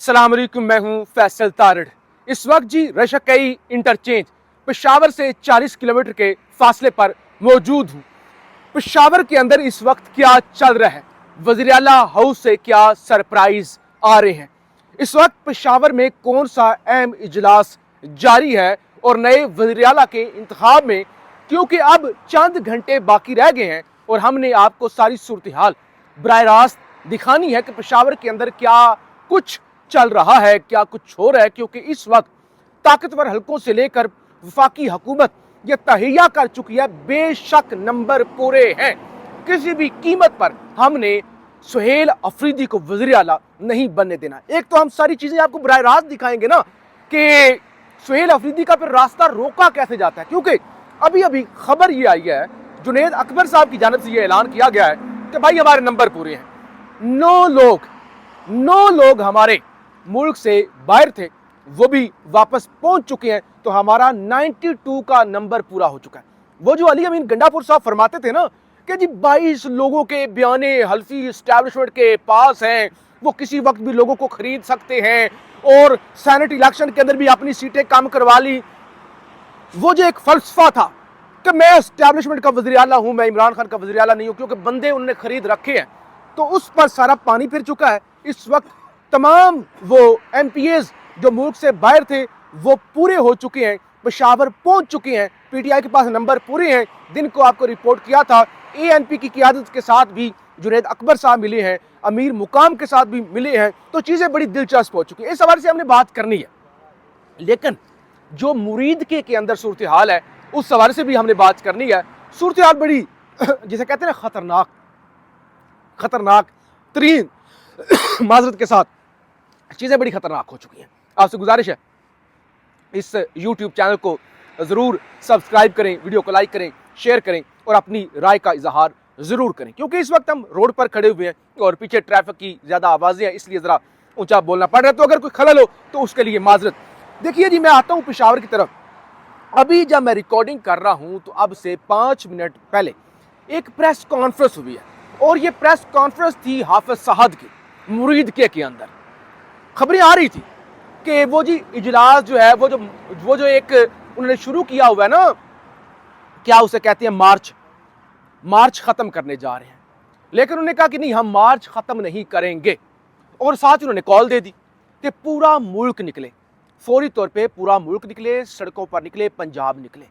अस्सलाम वालेकुम, मैं हूं फैसल तारड़। इस वक्त जी रशकई इंटरचेंज पेशावर से 40 किलोमीटर के फासले पर मौजूद हूं। पेशावर के अंदर इस वक्त क्या चल रहा है, वज़ीर आला हाउस से क्या सरप्राइज आ रहे हैं, इस वक्त पेशावर में कौन सा अहम इजलास जारी है और नए वज़ीर आला के इंतखाब में, क्योंकि अब चंद घंटे बाकी रह गए हैं और हमने आपको सारी सूरत हाल बराह रास्त दिखानी है कि पेशावर के अंदर क्या कुछ चल रहा है, क्या कुछ हो रहा है। क्योंकि इस वक्त ताकतवर हलकों से लेकर वफाकी हुकूमत यह तहैया कर चुकी है, बेशक नंबर पूरे हैं, किसी भी कीमत पर हमने सुहेल अफरीदी को वज़ीर आला नहीं बनने देना। एक तो हम सारी चीजें आपको बराह रास्त दिखाएंगे ना कि सुहेल अफरीदी का फिर रास्ता रोका कैसे जाता है, क्योंकि अभी अभी खबर ये आई है, जुनेद अकबर साहब की जानिब से यह ऐलान किया गया है कि भाई हमारे नंबर पूरे हैं। 9 लोग हमारे मुल्क से बाहर थे, वो भी वापस पहुंच चुके हैं, तो हमारा 92 का नंबर पूरा हो चुका है। वो जो अली अमीन गंडापुर साहब फरमाते थे ना कि जी 22 लोगों के बयाने हल्फी एस्टैब्लिशमेंट के पास हैं, वो किसी वक्त भी लोगों को खरीद सकते हैं और सेनेट इलेक्शन के अंदर भी अपनी सीटें कम करवा ली। वो जो एक फलसफा था कि मैं एस्टैब्लिशमेंट का वज़ीर आला हूं, मैं इमरान खान का वज़ीर आला नहीं हूं, क्योंकि बंदे उन्होंने खरीद रखे हैं, तो उस पर सारा पानी फिर चुका है। इस वक्त तमाम वो MPAs जो मुल्क से बाहर थे वो पूरे हो चुके हैं, पेशावर पहुंच चुके हैं, PTI के पास नंबर पूरे हैं। दिन को आपको रिपोर्ट किया था, ANP की क़यादत के साथ भी जुनेद अकबर साहब मिले हैं, अमीर मुकाम के साथ भी मिले हैं, तो चीज़ें बड़ी दिलचस्प हो चुकी हैं। इस हवाले से हमने बात करनी है, लेकिन जो मुरीद के अंदर सूरत हाल है उस हवाले से भी हमने बात करनी है। सूरत हाल बड़ी जिसे कहते हैं ना खतरनाक तरीन माजरत के साथ चीज़ें बड़ी खतरनाक हो चुकी हैं। आपसे गुजारिश है इस YouTube चैनल को ज़रूर सब्सक्राइब करें, वीडियो को लाइक करें, शेयर करें और अपनी राय का इजहार ज़रूर करें, क्योंकि इस वक्त हम रोड पर खड़े हुए हैं और पीछे ट्रैफिक की ज़्यादा आवाज़ें हैं, इसलिए ज़रा ऊंचा बोलना पड़ रहा है। तो अगर कोई खलल हो तो उसके लिए माजरत। देखिए जी, मैं आता हूँ पेशावर की तरफ। अभी जब मैं रिकॉर्डिंग कर रहा हूँ तो अब से 5 मिनट पहले एक प्रेस कॉन्फ्रेंस हुई है, और ये प्रेस कॉन्फ्रेंस थी हाफिज साहद की मुरीद के अंदर। खबरें आ रही थी कि वो जी इजलास जो है, वो जो एक उन्होंने शुरू किया हुआ है ना, क्या उसे कहते हैं, मार्च खत्म करने जा रहे हैं, लेकिन उन्होंने कहा कि नहीं, हम मार्च खत्म नहीं करेंगे। और साथ उन्होंने कॉल दे दी कि पूरा मुल्क निकले, फौरी तौर पे पूरा मुल्क निकले, सड़कों पर निकले, पंजाब निकले।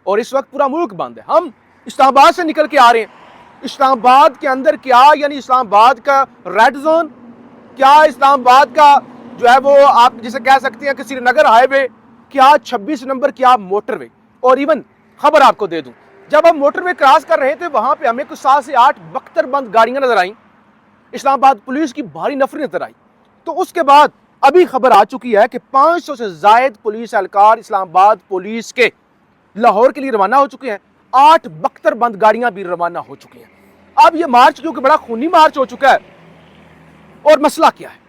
और इस वक्त पूरा मुल्क बंद है। हम इस्लामाबाद से निकल के आ रहे हैं। इस्लामाबाद के अंदर क्या, यानी इस्लामाबाद का रेड जोन, क्या इस्लामाबाद का जो है वो आप जिसे कह सकते हैं कि श्रीनगर हाईवे, क्या 26 नंबर, क्या मोटरवे। और इवन खबर आपको दे दूं, जब हम मोटरवे क्रॉस कर रहे थे वहां पे हमें कुछ 7 से 8 बख्तरबंद गाड़ियां नजर आई, इस्लामाबाद पुलिस की भारी नफरी नजर आई। तो उसके बाद अभी खबर आ चुकी है कि 500 से जायद पुलिस एहलकार इस्लामाबाद पुलिस के लाहौर के लिए रवाना हो चुके हैं। 8 बख्तरबंद गाड़ियां भी रवाना हो चुकी हैं। अब ये मार्च, क्योंकि बड़ा खूनी मार्च हो चुका है, और मसला क्या है?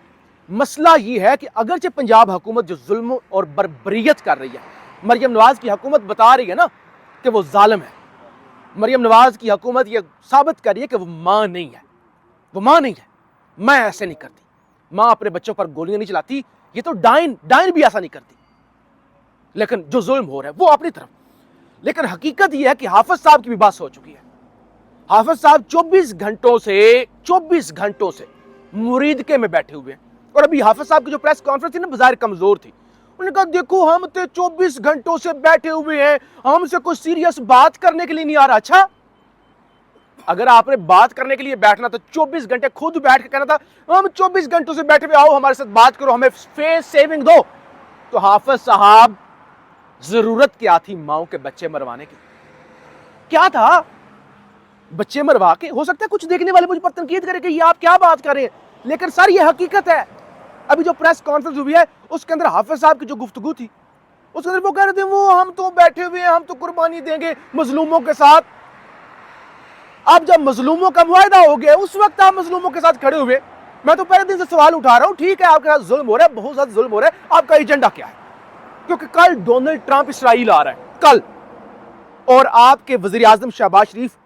मसला ये है कि अगरचे पंजाब हुकूमत जो जुल्म और बर्बरियत कर रही है, मरियम नवाज की हुकूमत बता रही है ना कि वो जालिम है, मरियम नवाज की हुकूमत ये साबित कर रही है कि वो मां नहीं है, वो मां नहीं है, मैं ऐसे नहीं करती, मां अपने बच्चों पर गोलियां नहीं चलाती, ये तो डाइन भी ऐसा नहीं करती। लेकिन जो जुल्म हो रहा है वो अपनी तरफ। लेकिन हकीकत यह है कि हाफिज साहब की भी बात हो चुकी है। हाफिज साहब 24 घंटों से मुरीद के में बैठे हुए हैं। और अभी हाफिज साहब की जो प्रेस कॉन्फ्रेंस थी ना, बाजार कमजोर थी। उन्होंने कहा देखो हम तो 24 घंटों से बैठे हुए हैं, हमसे कोई सीरियस बात करने के लिए नहीं आ रहा। अच्छा, अगर आपने बात करने के लिए बैठना तो 24 घंटे खुद बैठ के कहना था हम 24 घंटों से बैठे हुए, आओ हमारे साथ बात करो, हमें फेस सेविंग दो। तो हाफिज साहब, जरूरत क्या थी माओ के बच्चे मरवाने की? क्या था बच्चे मरवा के? हो सकता है कुछ देखने वाले मुझ पर तनकीद करें कि ये आप क्या बात कर रहे हैं, लेकिन सर ये हकीकत है। अभी जो प्रेस कॉन्फ्रेंस हुई है उसके अंदर हाफिज साहब की जो गुफ्तगू थी उसके अंदर वो कह रहे थे वो हम तो बैठे हुए हैं, हम तो कुर्बानी देंगे मजलूमों के साथ। अब जब मजलूमों का मुआहदा हो गया उस वक्त आप मजलूमों के साथ खड़े हुए। मैं तो पहले दिन से सवाल उठा रहा हूं, ठीक है आपके साथ जुल्म हो रहा है, बहुत ज्यादा जुल्म हो रहा है, आपका एजेंडा क्या है? क्योंकि कल डोनाल्ड ट्रंप इसराइल आ रहा है कल, और आपके वजीर आजम शहबाज शरीफ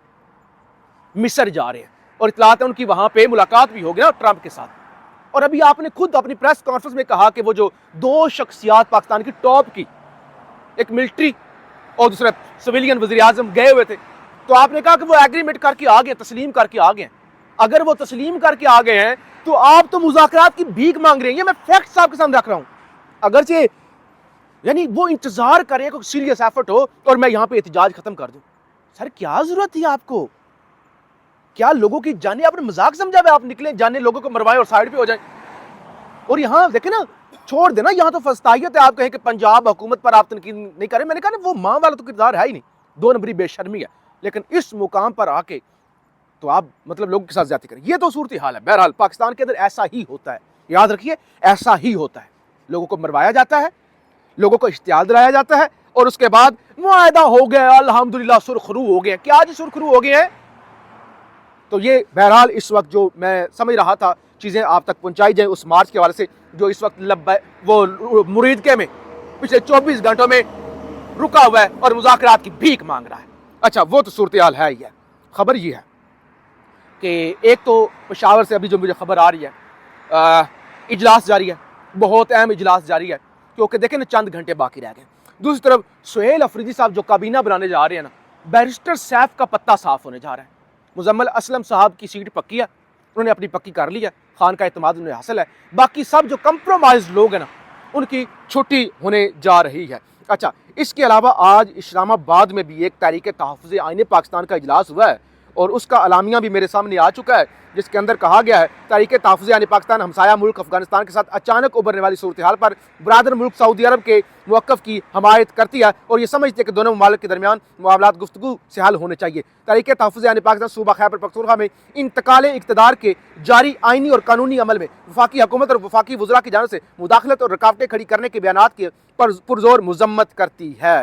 मिस्र जा रहे हैं, और इतलात है उनकी वहां पे मुलाकात भी होगी ना ट्रंप के साथ। और अभी आपने खुद अपनी प्रेस कॉन्फ्रेंस में कहा कि वो जो दो शख्सियात पाकिस्तान की टॉप की, एक मिलिट्री और दूसरा सिविलियन वज़ीर आज़म गए हुए थे, तो आपने कहा कि वो एग्रीमेंट करके आ गए, तस्लीम करके आ गए। अगर वो तस्लीम करके आ गए हैं तो आप तो मुज़ाकरात की भीख मांग रहे हैं। ये मैं फैक्ट्स आपके सामने रख रहा हूं। अगरचे यानी वो इंतजार करें कोई सीरियस एफर्ट हो और मैं यहां पे एहतजाज खत्म कर दूं। सर क्या जरूरत थी आपको? क्या लोगों की जाने आपने मजाक समझा है? आप निकले जाने लोगों को मरवाएं और साइड पे हो जाए। और यहां देखे ना, छोड़ देना, यहां तो फस्तायत है। आप कहें कि पंजाब हुकूमत पर आप तनकीद नहीं करें, मैंने कहा ना वो मां वाला तो किरदार है ही नहीं, दो नंबरी बेशर्मी है। लेकिन इस मुकाम पर आके तो आप मतलब लोगों के साथ ज्यादती करें, ये तो सूरत हाल है। बहरहाल पाकिस्तान के अंदर ऐसा ही होता है, याद रखिए ऐसा ही होता है। लोगों को मरवाया जाता है, लोगों को इश्तियाल दिलाया जाता है और उसके बाद मुआहदा हो गया, अल्हम्दुलिल्लाह सुरखरू हो गए। क्या आज सुरखरू हो गए हैं? तो ये बहरहाल इस वक्त जो मैं समझ रहा था चीज़ें आप तक पहुंचाई जाए उस मार्च के हवाले से, जो इस वक्त वो मुरीदके में पिछले 24 घंटों में रुका हुआ है और मुज़ाकरात की भीख मांग रहा है। अच्छा, वो तो सूरत हाल है ही है। खबर ये है कि एक तो पेशावर से अभी जो मुझे खबर आ रही है, इजलास जारी है, बहुत अहम इजलास जारी है, क्योंकि देखें ना चंद घंटे बाकी रह गए। दूसरी तरफ सुहेल अफरीदी साहब जो काबीना बनाने जा रहे हैं ना, बैरिस्टर सैफ का पत्ता साफ होने जा रहा है। मुजम्मल असलम साहब की सीट पक्की है, उन्होंने अपनी पक्की कर ली है, खान का इत्मीनान उन्हें हासिल है। बाकी सब जो कंप्रोमाइज लोग हैं ना, उनकी छुट्टी होने जा रही है। अच्छा, इसके अलावा आज इस्लामाबाद में भी एक तहरीक तहफ़्फ़ुज़ आईन पाकिस्तान का इजलास हुआ है और उसका अलामिया भी मेरे सामने आ चुका है, जिसके अंदर कहा गया है तहरीक तहफ़्फ़ुज़ आईन पाकिस्तान हमसाया मुल्क अफगानिस्तान के साथ अचानक उभरने वाली सूरत हाल पर बरादर मुल्क सऊदी अरब के मौक़िफ़ की हमायत करती है और ये समझती है कि दोनों ममालिक के दरमियान मामलात गुफ्तगू से हल होने चाहिए। तहरीक तहफ़्फ़ुज़ आईन पाकिस्तान सूबा खैबर पख्तूनख्वा में इंतकाल इक़्तिदार के जारी आइनी और कानूनी अमल में वफाकी हुकूमत और वफाकी वज़रा की जानिब से मुदाखलत और रुकावटें खड़ी करने के बयानात की पुरज़ोर मज़म्मत करती है।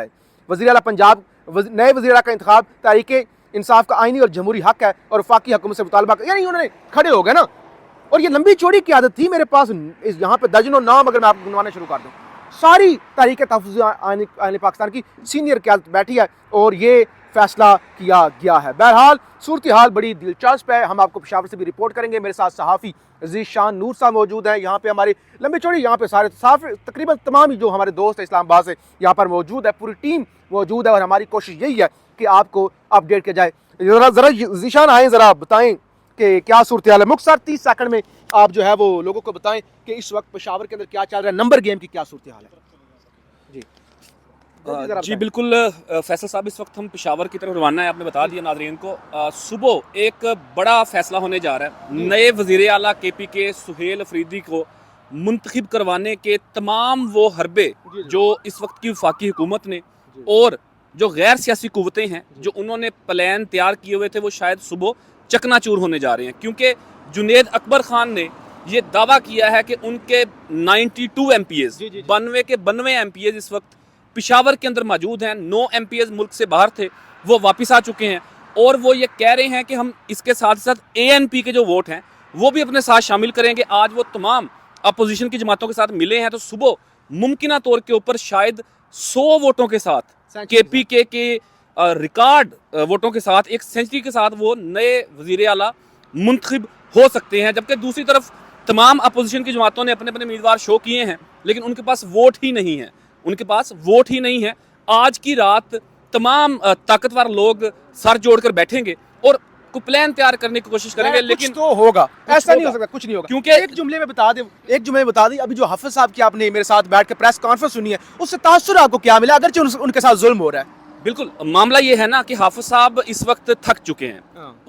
वज़ीर आला पंजाब नए वज़ीर आला का इंतखाब तहरीक इंसाफ का आईनी और जमहूरी हक है और वफाकी हुकूमत से मुतालबा, यानी उन्होंने खड़े हो गए ना। और ये लंबी चौड़ी की आदत थी मेरे पास, यहाँ पे दर्जनों नाम अगर मैं आपको गिनवाने शुरू कर दूँ, सारी तहरीक तहफ़्फ़ुज़ आईन पाकिस्तान की सीनियर क़यादत बैठी है और ये फैसला किया गया है। बहरहाल सूरत हाल बड़ी दिलचस्प है। हम आपको पेशावर से भी रिपोर्ट करेंगे। मेरे साथ सहाफ़ी ज़ीशान नूर साहब मौजूद हैं। यहाँ पे हमारी लंबी चौड़ी यहाँ पे सारे साफ तकरीबन तमाम ही जो हमारे दोस्त हैं इस्लामाबाद से यहाँ पर मौजूद है, पूरी टीम मौजूद है और हमारी कोशिश यही है कि आपको अपडेट किया जाए। ज़रा ज़ीशान आए, ज़रा बताएं कि क्या सूरत हाल है। मुख्तसर 30 सेकंड में आप जो है वो लोगों को बताएं कि इस वक्त पेशावर के अंदर क्या चल रहा है, नंबर गेम की क्या सूरत हाल है। जी बिल्कुल फैसल साहब, इस वक्त हम पेशावर की तरफ रवाना है। आपने बता दिया नाज़रीन को, सुबह एक बड़ा फैसला होने जा रहा है। नए वज़ीर आला KP के सुहेल अफरीदी को मुंतखब करवाने के तमाम वो हरबे जो इस वक्त की वफाकी हुकूमत ने और जो गैर सियासी कुव्वतें हैं जो उन्होंने प्लान तैयार किए हुए थे, वो शायद सुबह चकनाचूर होने जा रहे हैं। क्योंकि जुनेद अकबर खान ने ये दावा किया है कि उनके 92 MPs 92 के 92 MPs इस वक्त पेशावर के अंदर मौजूद हैं। 9 MPs मुल्क से बाहर थे, वो वापस आ चुके हैं और वो ये कह रहे हैं कि हम इसके साथ साथ ANP के जो वोट हैं वो भी अपने साथ शामिल करेंगे। आज वो तमाम अपोजिशन की जमातों के साथ मिले हैं, तो सुबह मुमकिन तौर के ऊपर शायद 100 वोटों के साथ KPK के रिकॉर्ड वोटों के साथ एक सेंचुरी के साथ वो नए वज़ीर आला मुंतखब हो सकते हैं। जबकि दूसरी तरफ तमाम अपोजिशन की जमातों ने अपने अपने उम्मीदवार शो किए हैं, लेकिन उनके पास वोट ही नहीं है, उनके पास वोट ही नहीं है। आज की रात तमाम ताकतवर लोग सर जोड़कर बैठेंगे और को प्लान तैयार करने की कोशिश करेंगे, लेकिन तो होगा, ऐसा नहीं हो सकता, कुछ नहीं होगा। क्योंकि एक जुमले में बता दें, अभी जो हाफिज साहब की आपने मेरे साथ बैठ के प्रेस कॉन्फ्रेंस सुनी है, उससे तासुर आपको क्या मिला, अगरचे उनके साथ जुल्म हो रहा है? बिल्कुल, मामला ये है ना कि हाफिज साहब इस वक्त थक चुके हैं।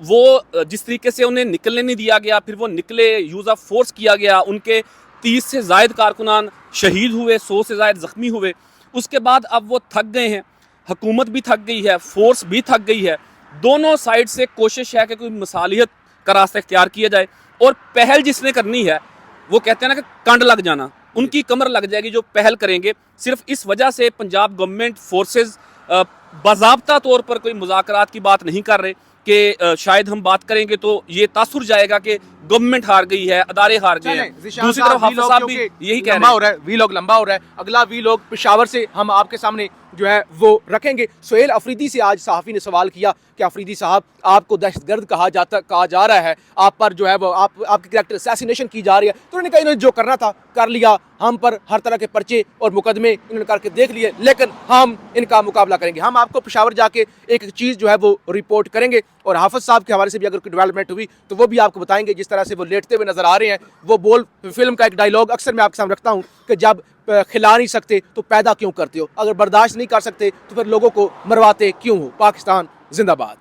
वो जिस तरीके से उन्हें निकलने नहीं दिया गया, फिर वो निकले, यूज ऑफ फोर्स किया गया, उनके 30 से ज़ायद कारकुनान शहीद हुए, 100 से ज़ायद ज़ख्मी हुए। उसके बाद अब वो थक गए हैं, हुकूमत भी थक गई है, फोर्स भी थक गई है। दोनों साइड से कोशिश है कि कोई मसालियत का रास्ता इख्तियार किया जाए और पहल जिसने करनी है वो कहते हैं ना कि कंड लग जाना, उनकी कमर लग जाएगी जो पहल करेंगे। सिर्फ इस वजह से पंजाब गवर्नमेंट फोर्सेस बाज़ाब्ता तौर पर कोई मुज़ाकरात की बात नहीं कर रहे कि शायद हम बात करेंगे तो ये तासुर जाएगा कि गवर्नमेंट हार गई है, अदारे हार गए हैं। दूसरी तरफ हाफिज साहब भी यही कह लंबा रहे हो रहा है, वीलॉग लंबा हो रहा है। अगला वीलॉग पेशावर से हम आपके सामने जो है वो रखेंगे। सुहेल अफरीदी से आज सहाफ़ी ने सवाल किया कि अफरीदी साहब, आपको दहशतगर्द कहा जा रहा है, आप पर जो है वो आपकी कैरेक्टर असैसिनेशन की जा रही है। तो उन्होंने कहा इन्होंने जो करना था कर लिया, हम पर हर तरह के पर्चे और मुकदमे इन्होंने करके देख लिए, लेकिन हम इनका मुकाबला करेंगे। हम आपको पेशावर जाके एक चीज़ जो है वो रिपोर्ट करेंगे और हाफिज साहब के हवाले से भी अगर कोई डेवलपमेंट हुई तो वो भी आपको बताएंगे। जिस तरह से वो लेटते हुए नजर आ रहे हैं, वो बोल फिल्म का एक डायलॉग अक्सर मैं आपके सामने रखता हूँ कि जब खिला नहीं सकते तो पैदा क्यों करते हो, अगर बर्दाश्त नहीं कर सकते तो फिर लोगों को मरवाते क्यों हो। पाकिस्तान जिंदाबाद।